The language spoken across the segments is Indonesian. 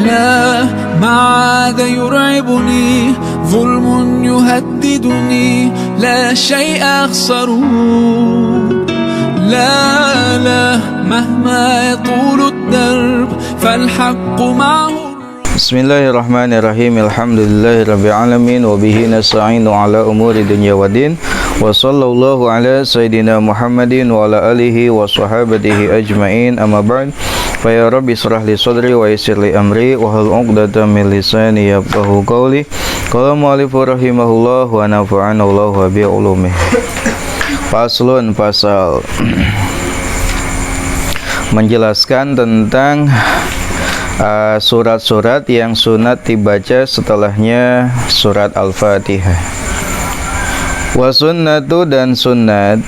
لا ما عاد يرعبني ظلم يهددني لا شيء أخسره لا مهما يطول الدرب فالحق معه. Bismillahirrahmanirrahim. Alhamdulillahirabbil alamin wa bihi nasta'inu ala umuri dunya waddin. Wa sallallahu ala sayidina Muhammadin wa ala alihi wa sahabatihi ajmain. Amma ba'd. Fa ya rabbi israh li sadri wa yassir li amri wa hlul 'uqdatam min lisani yafqahu qawli. Qala mu'allifu rahimahullah wa nafa'ana Allahu bi ulumih. Faslun, pasal menjelaskan tentang surat-surat yang sunat dibaca setelahnya surat Al-Fatihah. Wa sunnatu, dan sunnat.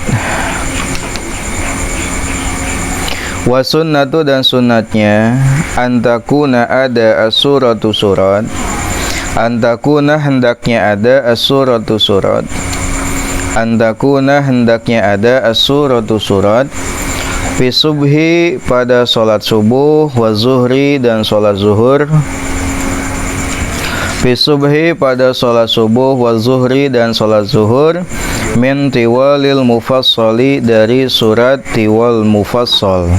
Wa sunnatu, dan sunatnya antakuna ada as-suratu surat. Antakuna, hendaknya ada as-suratu surat. Antakuna, hendaknya ada as-suratu surat. Fi subhi, pada sholat subuh, wa zuhri, dan sholat zuhur. Fi subhi, pada sholat subuh, wa zuhri, dan sholat zuhur. Min tiwalil mufassali, dari surat tiwal mufassal.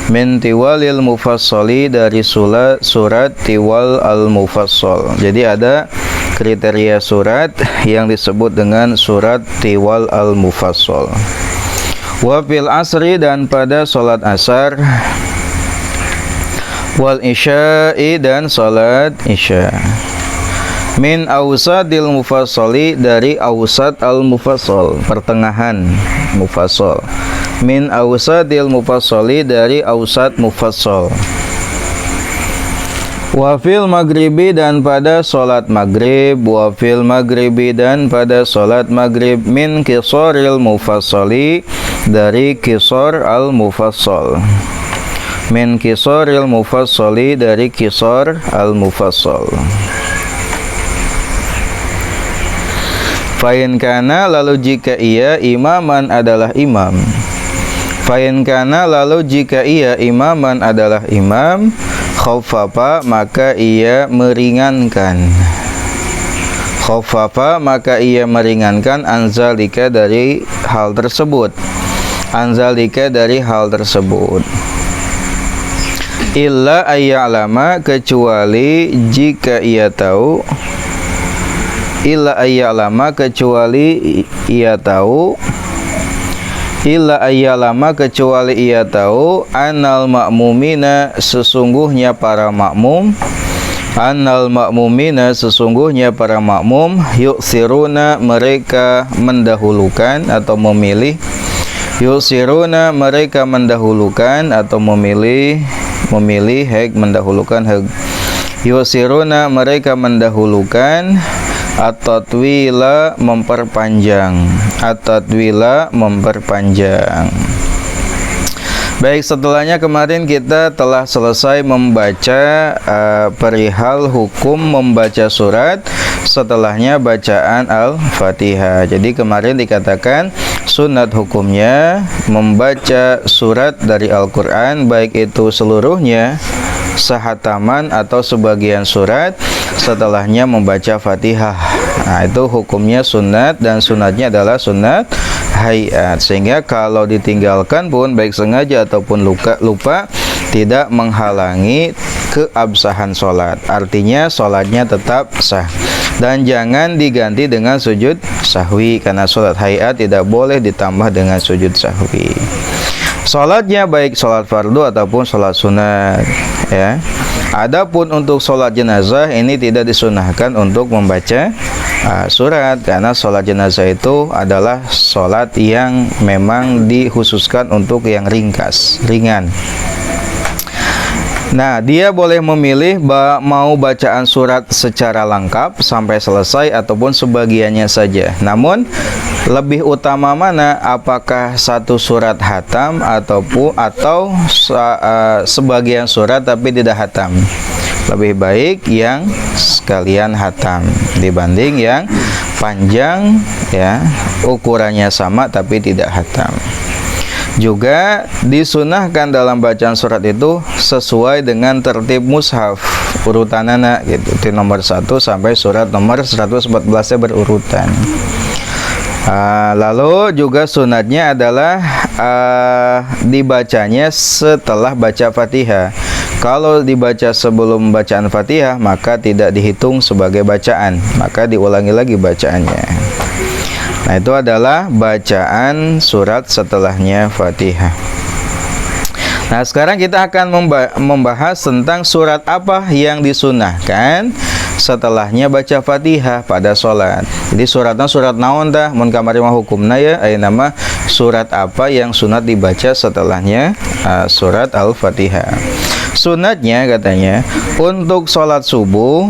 Min tiwalil mufassali, dari surat tiwal al-mufassal. Jadi ada kriteria surat yang disebut dengan surat tiwal al-mufassal. Wa fil asri, dan pada salat asar. Wal isya'i, dan salat isya. Min awsadil mufassali, dari awsad al mufassal, pertengahan mufassal. Min awsadil mufassali, dari awsad mufassal. Wa fil maghribi, dan pada salat maghrib. Wa fil maghribi, dan pada salat maghrib. Min qisaril mufassali, dari qisar al mufassal. Min qisaril mufassali, dari qisar al mufassal. Fa in kana, lalu jika ia imaman adalah imam. Fa in kana, lalu jika ia imaman adalah imam. Khaffafa, maka ia meringankan. Khaffafa, maka ia meringankan. Anzalika, dari hal tersebut. Anzalika, dari hal tersebut. Illa ayya'lama, kecuali jika ia tahu. Illa ayya'lama, kecuali ia tahu. Illa ayya'lama, kecuali ia tahu. Annal ma'mumina, sesungguhnya para makmum. Annal ma'mumina, sesungguhnya para makmum. Yuksiruna, mereka mendahulukan atau memilih. Yuksiruna, mereka mendahulukan atau memilih. Mendahulukan heg. Yuksiruna, mereka mendahulukan. At-tatwila, memperpanjang. At-tatwila, memperpanjang. Baik, setelahnya kemarin kita telah selesai membaca perihal hukum membaca surat setelahnya bacaan Al-Fatihah. Jadi kemarin dikatakan sunat hukumnya membaca surat dari Al-Quran, baik itu seluruhnya, sehataman, atau sebagian surat setelahnya membaca Fatihah. Nah, itu hukumnya sunat, dan sunatnya adalah sunat hayat, sehingga kalau ditinggalkan pun baik sengaja ataupun lupa tidak menghalangi keabsahan sholat. Artinya sholatnya tetap sah, dan jangan diganti dengan sujud sahwi, karena sholat hayat tidak boleh ditambah dengan sujud sahwi. Sholatnya baik sholat fardu ataupun sholat sunat, ya. Adapun untuk sholat jenazah ini tidak disunahkan untuk membaca surat, karena sholat jenazah itu adalah sholat yang memang dikhususkan untuk yang ringan. Nah, dia boleh memilih mau bacaan surat secara lengkap sampai selesai ataupun sebagiannya saja. Namun lebih utama mana, apakah satu surat hatam atau sebagian surat tapi tidak hatam? Lebih baik yang sekalian hatam dibanding yang panjang, ya, ukurannya sama tapi tidak hatam. Juga disunahkan dalam bacaan surat itu sesuai dengan tertib mushaf, urutanana gitu. Di nomor 1 sampai surat nomor 114 berurutan. Lalu juga sunatnya adalah dibacanya setelah baca Fatihah. Kalau dibaca sebelum bacaan Fatihah maka tidak dihitung sebagai bacaan, maka diulangi lagi bacaannya. Nah, itu adalah bacaan surat setelahnya Fatihah. Nah, sekarang kita akan membahas tentang surat apa yang disunahkan setelahnya baca Fatihah pada sholat. Jadi suratnya surat naon tah mun kamari mah hukumna ya aya nama surat apa yang sunat dibaca setelahnya surat Al-Fatihah. Sunatnya katanya untuk sholat subuh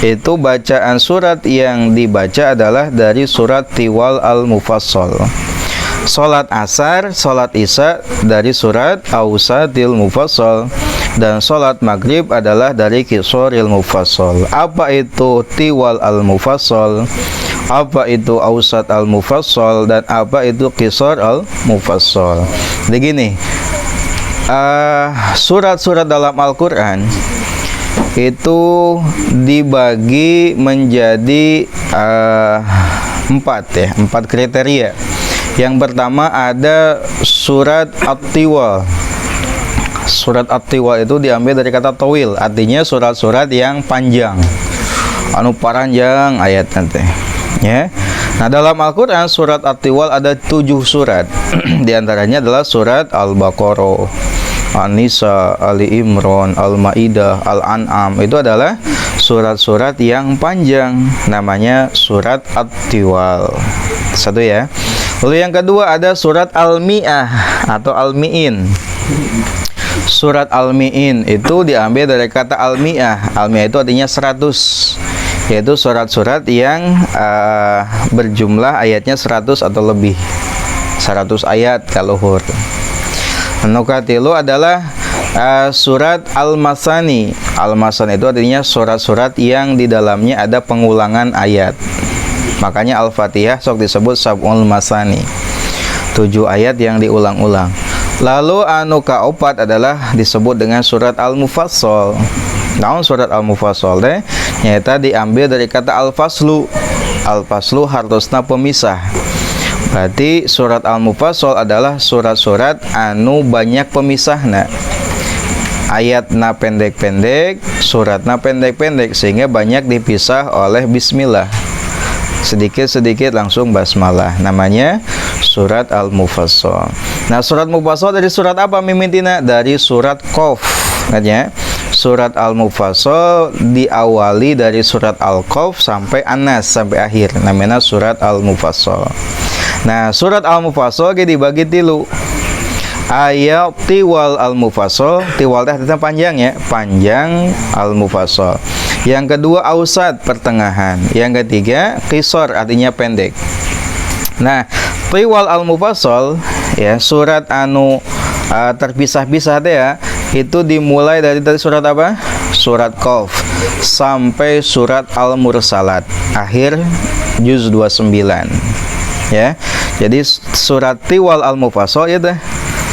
itu bacaan surat yang dibaca adalah dari surat Tiwal Al-Mufassal. Sholat asar, sholat isya dari surat Awsatil Mufassal. Dan sholat maghrib adalah dari Qisoril Mufassal. Apa itu Tiwal Al-Mufassal? Apa itu Awsat Al-Mufassal? Dan apa itu Qisor Al-Mufassal? Begini, surat-surat dalam Al-Quran itu dibagi menjadi 4 kriteria. Yang pertama ada surat At-Tiwal. Surat At-Tiwal itu diambil dari kata tawil, artinya surat-surat yang panjang, anu paranjang ayat nanti ya. Nah, dalam Al-Quran surat At-Tiwal ada 7 surat. Di antaranya adalah surat Al-Baqarah, An-Nisa, Ali Imran, Al-Maidah, Al-An'am. Itu adalah surat-surat yang panjang, namanya surat At-Tiwal. Satu ya. Lalu yang kedua ada surat Al-Mi'ah atau Al-Mi'in. Surat Al-Mi'in itu diambil dari kata Al-Mi'ah. Al-Mi'ah itu artinya 100, yaitu surat-surat yang berjumlah ayatnya 100 atau lebih, 100 ayat kaluhur. Nukatilu adalah surat Al-Masani. Al-Masani itu artinya surat-surat yang di dalamnya ada pengulangan ayat. Makanya Al-Fatihah sok disebut Sab'ul Masani, 7 ayat yang diulang-ulang. Lalu anu kaopat adalah disebut dengan surat Al-Mufassal. Naon surat Al-Mufassal teh? Nyata diambil dari kata Al-Faslu. Al-Faslu hartosna pemisah. Berarti surat Al-Mufassal adalah surat-surat anu banyak pemisahna. Ayatna pendek-pendek, suratna pendek-pendek, sehingga banyak dipisah oleh bismillah. Sedikit-sedikit langsung basmalah. Namanya surat Al-Mufassal. Nah, surat Mufassal dari surat apa mimitina? Dari surat Qaf. Katanya surat Al-Mufassal diawali dari surat Al-Qaf sampai An-Nas, sampai akhir. Namanya surat Al-Mufassal. Nah, surat Al-Mufassal dibagi 3. Ayat Tiwal Al-Mufassal. Tiwal teh artinya panjang ya, panjang Al-Mufassal. Yang kedua Awsat, pertengahan. Yang ketiga Qisor, artinya pendek. Nah, Tiwal Al-Mufassal ya, surat anu terpisah-pisah teh ya, itu dimulai dari surat apa? Surat Qaf sampai surat Al-Mursalat, akhir juz 29 ya. Jadi surat Tiwal Al-Mufassal ya teh.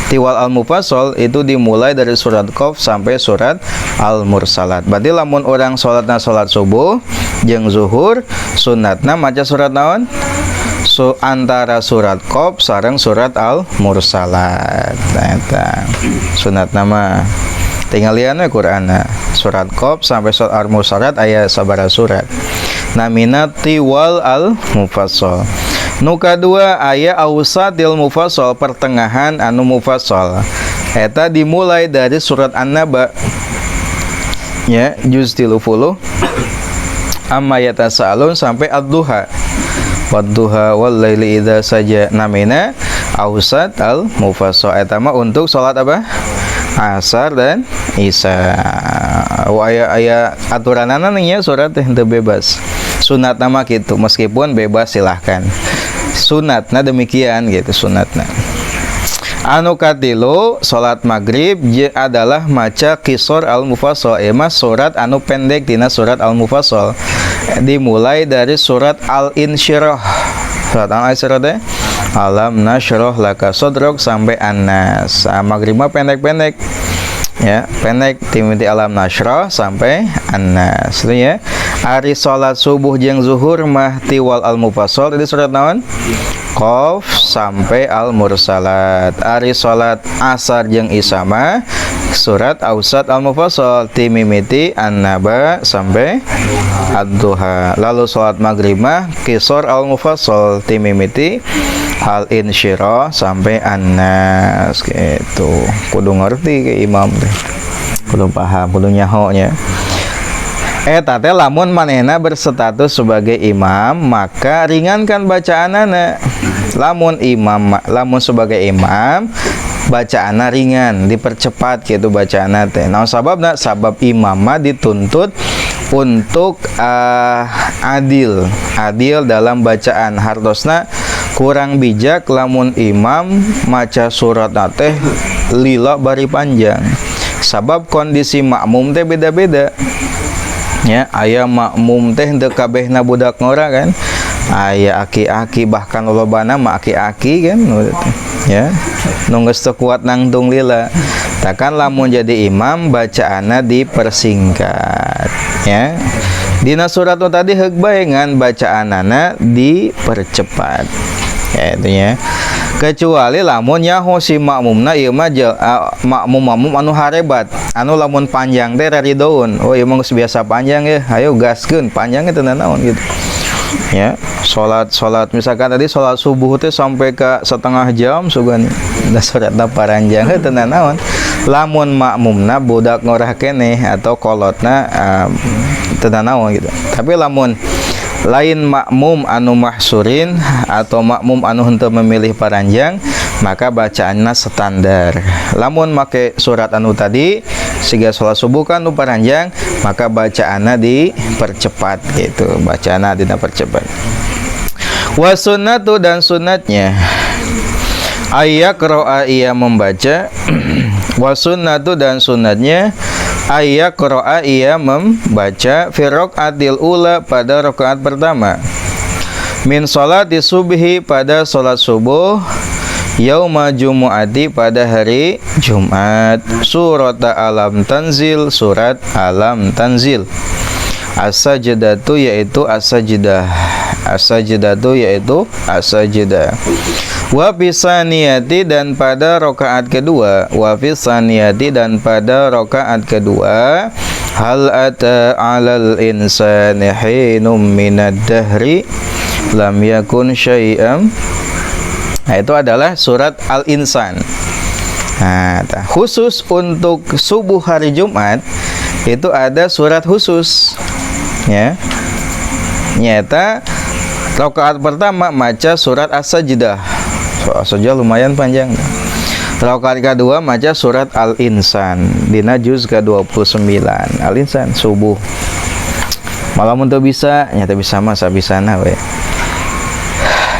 Tiwal Al-Mufassal itu dimulai dari surat Qaf sampai surat Al-Mursalat. Berarti lamun orang salatna salat subuh jeung zuhur, sunatna maca surat naon? Antara surat Qaf sareng surat Al-Mursalat. Eta sunatna mah tinggal lian we Qur'anna. Surat Qaf sampai surat Al-Mursalat aya sabaraha surat. Namina Tiwal Al-Mufassal. Nu kadua aya Awsatil Mufassal, pertengahan anu mufassal. Eta dimulai dari surat An-Naba ya, juz 30 amma yatasaalun sampai Ad-Duha. Wad-duha wal laili idza saja. Namina Awsat Al-Mufassal. Eta mah untuk salat apa? Asar dan Isya. Aya aturanana nya surat teh teu bebas. Sunat nama gitu, meskipun bebas silahkan. Sunatna demikian gitu sunatna. Anu katilu salat maghrib adalah maca Qisor Al-Mufassal. Mas surat anu pendek tina surat Al-Mufassal. Dimulai dari surat Al-Insyirah. Surat Al-Insyirah teh Alam nasyrah laka sadrak sampai An-Nas. Maghrib mah pendek-pendek. ya, pendek timiti alam nasyrah sampai An-Nas ya. Ari salat subuh jeung zuhur mah tiwal al-mufassal tadi surat naon? Qaf sampai al-mursalat. Ari salat asar jeung isya mah surat ausat al-mufassal timimiti an-naba sampai ad-duha. Lalu salat maghrib mah qisar al-mufassal timimiti al-insyirah sampai an-nas gitu. Kudu ngerti ke imam teh. Kudu paham, kudu nyaho nya. Eta teh lamun manehna berstatus sebagai imam, maka ringankan bacaanana. Lamun sebagai imam, bacaanna ringan, dipercepat gitu bacaanna teh. Nah, sababna sabab imam mah dituntut untuk adil dalam bacaan. Hartosna kurang bijak lamun imam maca surat teh lila bari panjang. Sabab kondisi makmum teh beda-beda. Ya, aya makmum teh teu kabehna budak ngora kan. Aya aki-aki bahkan lolobana mah aki-aki kan. Ya. Nu geus teu kuat nangtung lila. Takan lamun jadi imam bacaanna dipersingkat. Ya. Dina surat tadi heug bae ngan bacaanana dipercepat. Ya itu ya. Kecuali lamun nyaho si makmumna ieu mah makmum anu harebat, anu lamun panjang teh raridoun. Oh ieu mah geus biasa panjang ya, hayo gaskeun panjangnya teu naon gitu. Ya, salat misalkan tadi salat subuh teh sampai ke setengah jam sugani. Da salatna paranjang teu naon. Lamun makmumna budak ngorah keneh atau kolotna teu naon gitu. Tapi lamun lain makmum anu mahsurin atau makmum anu henteu memilih paranjang, maka bacaanna standar. Lamun make surat anu tadi siga salat subuh kan anu paranjang, maka bacaanna dipercepat gitu. Bacaanna dipercepat. Wa sunnatu dan sunatnya ayyaqra'a ia membaca wa sunnatu dan sunatnya ayyaqra'a ia membaca fi raqatil ula pada rakaat pertama min salati subhi pada salat subuh yauma jumu'ati pada hari Jumat surat alam tanzil surat alam tanzil as-sajdatu yaitu as-sajdah as-sajdatu yaitu as-sajdah wa fisaniyati dan pada rakaat kedua wa fisaniyati dan pada rakaat kedua hal ata 'alal insani hinum minad dahri lam yakun syai'am. Nah, itu adalah surat Al-Insan. Nah, khusus untuk subuh hari Jumat itu ada surat khusus ya. Nyata rakaat pertama maca surat As-Sajdah. As-Sajdah lumayan panjang. Rakaat kedua maca surat Al-Insan dina juz ke-29. Al-Insan subuh. Malam untuk bisa, nyata bisa mah sabisana we.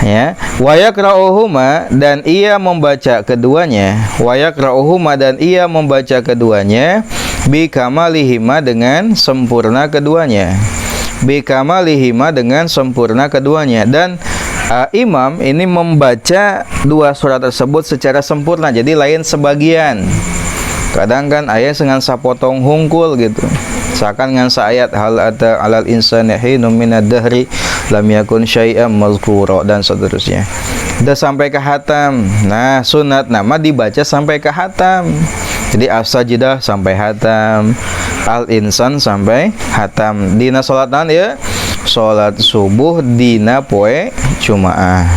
Ya, wa yaqra'uhuma dan ia membaca keduanya, wa yaqra'uhuma dan ia membaca keduanya bi kamalihima dengan sempurna keduanya. Bi kamalihima dengan sempurna keduanya dan imam ini membaca dua surat tersebut secara sempurna, jadi lain sebagian. Kadang kan ayat dengan sapotong hungkul gitu. Seakan ngan ayat hal ata 'alal insani hinum minad dahri lam yakun syai'am mazkura dan seterusnya. Sudah sampai ke hatam. Nah, sunat nama dibaca sampai ke hatam. Jadi as-sajdah sampai hatam, al-insan sampai hatam. Dina salatan ya, salat subuh dina poe Jumaah.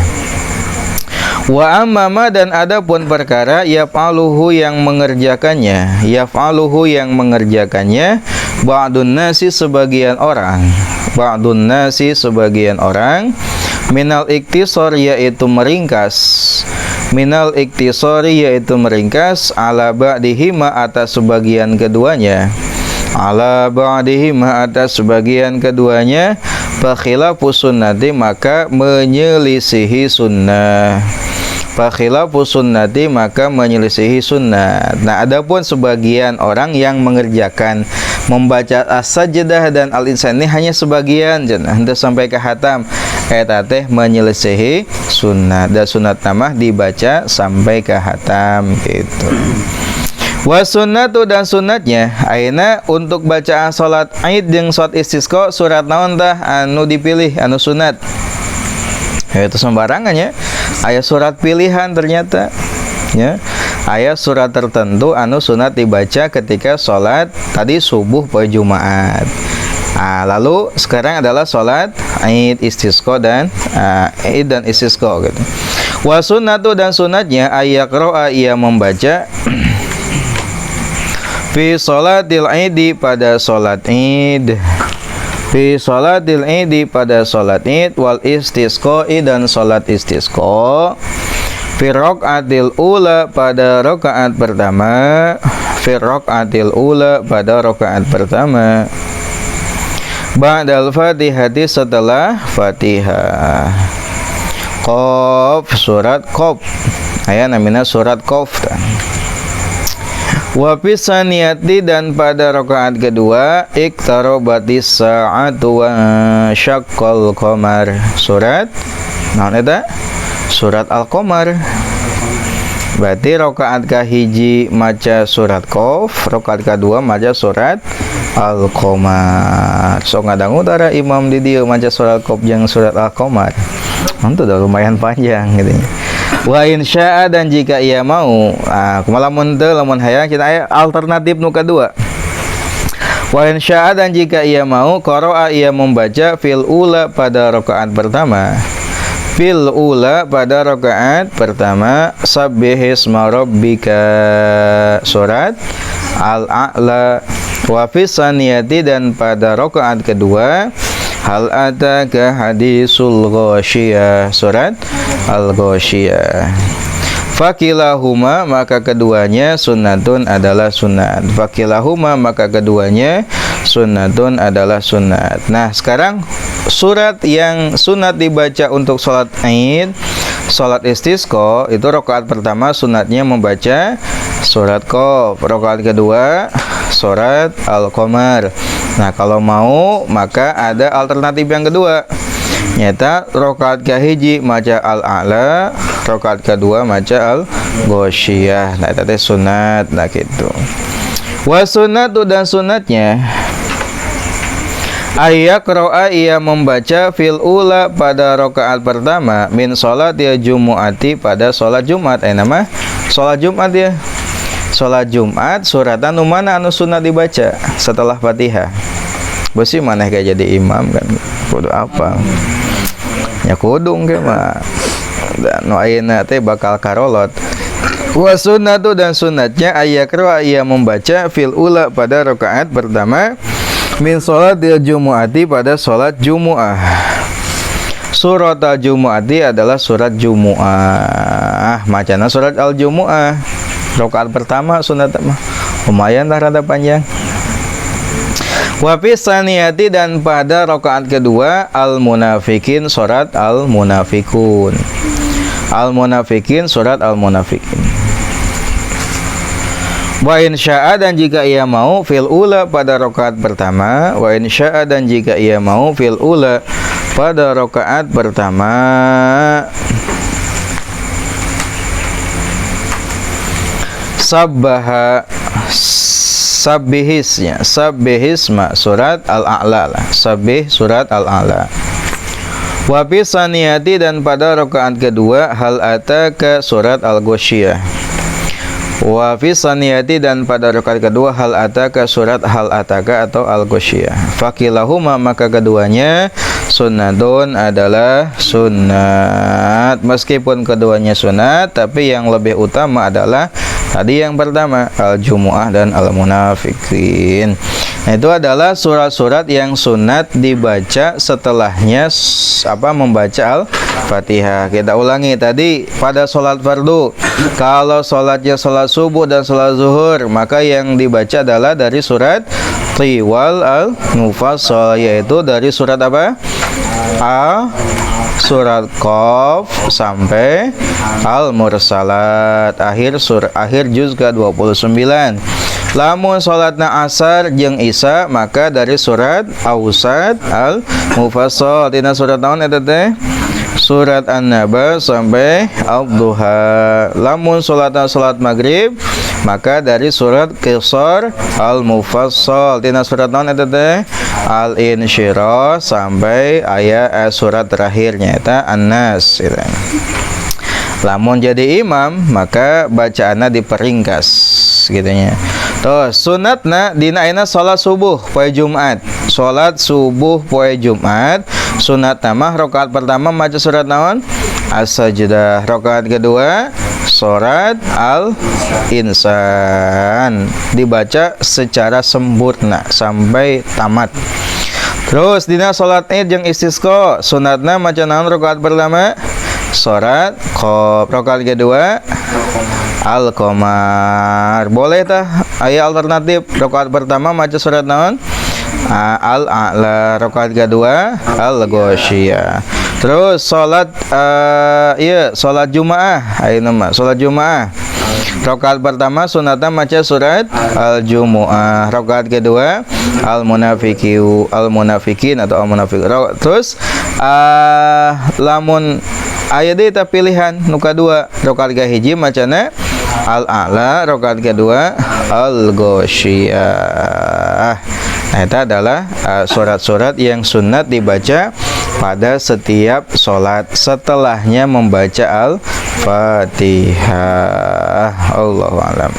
Wa amma dan adapun perkara yaf'aluhu yang mengerjakannya, yaf'aluhu yang mengerjakannya ba'dun nasi sebagian orang, ba'dun nasi sebagian orang minal iktisar yaitu meringkas, minal iktisari yaitu meringkas ala ba'dihima atas sebagian keduanya, ala ba'dihima atas sebagian keduanya fakhilafu sunnati maka menyelisihi sunnah. Fakhilafu sunnati maka menyelisihi sunnah. Nah, adapun sebagian orang yang mengerjakan membaca as-sajdah dan al-insan ini hanya sebagian, hendak sampai ke hatam. Eta teh menyelisihi sunnah dan sunat namah dibaca sampai ke hatam gitu. Wa sunnatu dan sunatnya ayeuna untuk bacaan salat Aid jeung salat istisqa surat naon tah anu dipilih anu sunat. Itu sembarangan ya. Aya surat pilihan ternyata ya. Aya surat tertentu anu sunat dibaca ketika salat tadi subuh poe Jumat. Lalu sekarang adalah salat Aid istisqa dan Aid dan istisqa gitu. Wa sunnatu dan sunatnya ayaqra'a ia membaca fi sholatil Aidi pada salat Id. Fi sholatil Aidi pada salat Id wal istisqa'i dan salat istisqa. Fi raqatil ula pada rakaat pertama. Fi raqatil ula pada rakaat pertama. Ba'dal Fatihati setelah Fatihah. Qaf surat Qaf. Aya namina surat Qaf. Wa fisaniyati dan pada rakaat kedua iqtarabatis sa'atu wa syaqqal qamar. Surat naon eta? Surat Al-Qamar. Berarti rakaat kahiji maca surat Qaf, rakaat kedua maca surat Al-Qamar. Sok ngadangu tara imam di dieu maca surat Qaf jeung surat Al-Qamar. Itu udah lumayan panjang gitu. Wa insya'a dan jika ia mau, kumalamun teu lamun hayang kita aya alternatif nu kadua. Wa insya'a dan jika ia mau, qara'a ia membaca fil ula pada rakaat pertama. Fil ula pada rakaat pertama sabbihisma rabbika surat Al-A'la. Wa fis saniyati dan pada rakaat kedua hal ataka hadisul ghasyiyah surat Al-Ghasyiyah. Fakilahuma maka keduanya sunnatun adalah sunat. Fakilahuma maka keduanya sunnatun adalah sunat. Nah, sekarang surat yang sunat dibaca untuk salat Aid, salat istisqa itu rakaat pertama sunatnya membaca surat Qaf, rakaat kedua surat Al-Qamar. Nah, kalau mau maka ada alternatif yang kedua. Nyata rakaat kahiji maca Al-A'la, rakaat kedua maca Al-Ghasyiyah. Nah, itu sunat nah gitu. Wa sunnatu dan sunatnya ayaqra'a ia membaca fil ula pada rakaat pertama min sholatil jumu'ati pada salat Jumat. Nama salat Jumat ya. Salat Jumat surat anu mana anu sunat dibaca setelah Fatihah. Besi maneh kayak jadi imam kan kudu apa? Ya kudung ge mah. Dan nu ayeuna teh bakal karolot. Wa sunnatu dan sunatnya ayaqra ia membaca fil ula pada rakaat pertama min sholatil jumu'ati pada salat Jumu'ah. Surat al-Jumu'ati adalah surat Jumu'ah. Macana surat al-Jumu'ah. Rakaat pertama sunat mah lumayan lah rada panjang. Wa fi saniyati dan pada rakaat kedua al-munafikin surat al-munafikun. Al-munafikin surat al-munafikin. Wa insya'a dan jika ia mau fil ula pada rakaat pertama. Wa insya'a dan jika ia mau fil ula pada rakaat pertama sabbaha sabbihisnya sabbihisma surat Al-A'la lah. Sabbih surat Al-A'la. Wa fi saniyati dan pada rakaat kedua hal ataka surat Al-Ghasyiyah. Wa fi saniyati dan pada rakaat kedua hal ataka surat hal ataka atau Al-Ghasyiyah. Fakilahuma maka keduanya sunnatun adalah sunnat. Meskipun keduanya sunat, tapi yang lebih utama adalah tadi yang pertama Al-Jumu'ah dan Al-Munafikin. Nah, itu adalah surat-surat yang sunat dibaca setelahnya membaca Al-Fatihah. Kita ulangi tadi pada sholat fardu. Kalau sholatnya sholat subuh dan sholat zuhur, maka yang dibaca adalah dari surat Tiwal Al-Mufassal, yaitu dari surat apa? Surat Qaf sampai Al-Mursalat akhir juz ke-29. Lamun salatna asar jeung isya maka dari surat Awsat Al-Mufassal. Tina surat naon eta teh? Surat An-Naba sampai Ad-Duha. Lamun salatna salat maghrib maka dari surat Qisar Al-Mufassal tina surat naon eta teh Al-Insyirah sampai ayat surat terakhirnya eta An-Nas gitu. Lamun jadi imam maka bacaanna diperingkas gitunya. Terus sunatna dina ayeuna salat subuh poe Jumat. Salat subuh poe Jumat sunat mah rakaat pertama maca surat naon? As-Sajdah. Rakaat kedua surat Al-Insan dibaca secara sempurna sampai tamat. Terus dina salat Id jeung istisqa sunatna maca naon rakaat pertama? Surat Qaf. Rakaat kedua Al-Qamar. Boleh tah aya alternatif. Rakaat pertama maca surat naon? Al-A'la. Rakaat kedua Al-Ghasyiyah. Terus salat salat Jumaah. Ayeuna mah salat Jumaah. Rakaat pertama sunatna maca surat Al-Jumu'ah. Rakaat kedua Al-Munafiqin atau Al-Munafiq. Terus lamun aya deui tah pilihan nu kadua, rakaat kahiji macana Al-A'la, rakaat kedua Al-Ghasyiyah. Nah, itu adalah surat-surat yang sunat dibaca pada setiap sholat setelahnya membaca Al-Fatihah. Allahu a'lam.